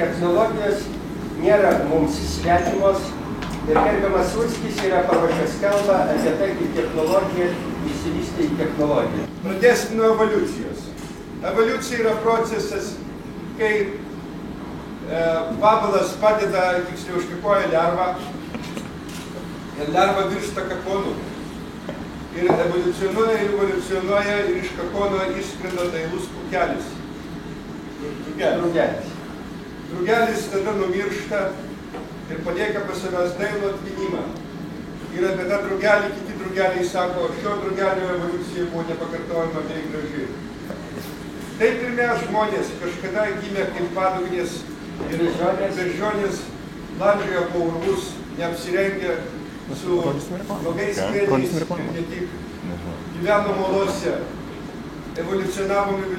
technologijos nėra mums svetimos ir gerbiamas Urskis yra paruošęs kalbą apie tai, kaip technologija išsivystė į technologiją. Pradėsim nuo evoliucijos. Evoliucija yra procesas, kai vabalas padeda, tiksliau užkikoja lervą ir lerva virsta kakonu. Ir evoliucionuoja ir iš kakono išskrenda dailus pūkelis. Drugelis tada numiršta ir palieka pas savęs dailų atminimą. Ir apie tą drugelį kiti drugeliai sako, šio drugelio evoliucija buvo nepakartojama bei graži. Taip ir mes žmonės kažkada gimė kaip padugnės ir bežionės landžiojo po urvus, neapsirengę su blogais skėliais ir ne tik. Gyvenom olose, evoliucionavom ir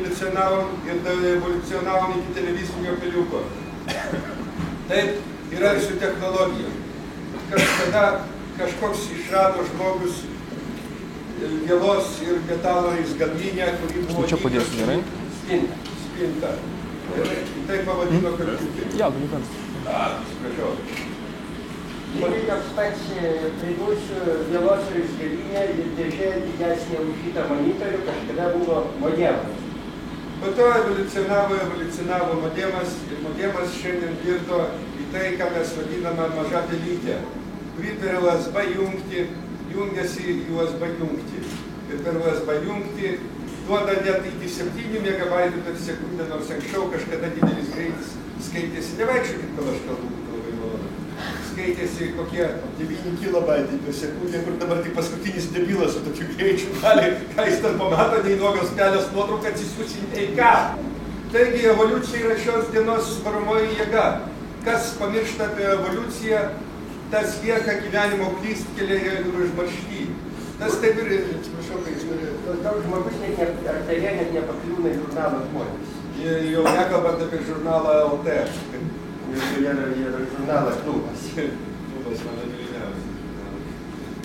evoliucionavom iki televizinio peliuko. Taip yra ir su technologija. Kažkada kažkoks išrado žmogus vielos ir metalo izgalvinę, kuri buvo spinta. Ir tai pavadino kompiuterį. Prašau. Lygiai toks pats pridursiu vielos ir izgalvinę ir dėžė didesnė už šitą monitorių kažkada buvo modemas. Po to evoliucionavo modemas ir modemas šiandien virto į tai, ką mes vadiname maža pelytė, kuri per USB jungtį jungiasi į USB jungtį. Ir per USB jungtį duoda net iki 7 megabaitų per sekundę, nors anksčiau kažkada didelis greitis skaitėsi. Nevaikščiokit, kol aš kalbu, būtų labai malonu. Skaitėsi kokie 9 kilobaitai per sekundę, kur dabar tik paskutinis debilas su tokiu greičiu gali, ką jis ten pamato, nei nuogos pelės nuotrauką atsisiųsi, nei ką. Taigi evoliucija yra šios dienos varomoji jėga. Kas pamiršta apie evoliuciją, tas lieka gyvenimo klystkelėje ir užmaršty. Tas taip ir, atsiprašau, kai daug žmogus artelė net nepakliūna į žurnalą Žmonės. Jau nekalbant apie žurnalą LT. Ir žurnalas Klubas. Klubas mano mylimiausias.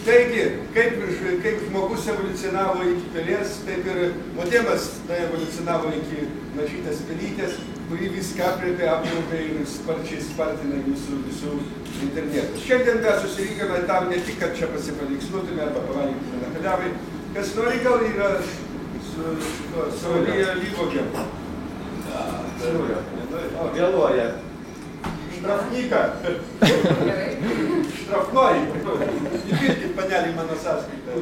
Taigi, kaip žmogus evoliucionavo iki pelės, taip ir modemas evoliucionavo iki mažytės pelytės, kuri viską aprėpė, apjungė ir sparčiai spartina jūsų visų internetų. Šiandien mes susirinkome tam ne tik, kad čia pasipaliksnutume arba pavalgykime nakaliavai. Kas nori, gal yra su alyvuogėm. O, vėluoja. Štrafnyka. Štrafnoji. Įpirkit, panelį, mano sąskaitą.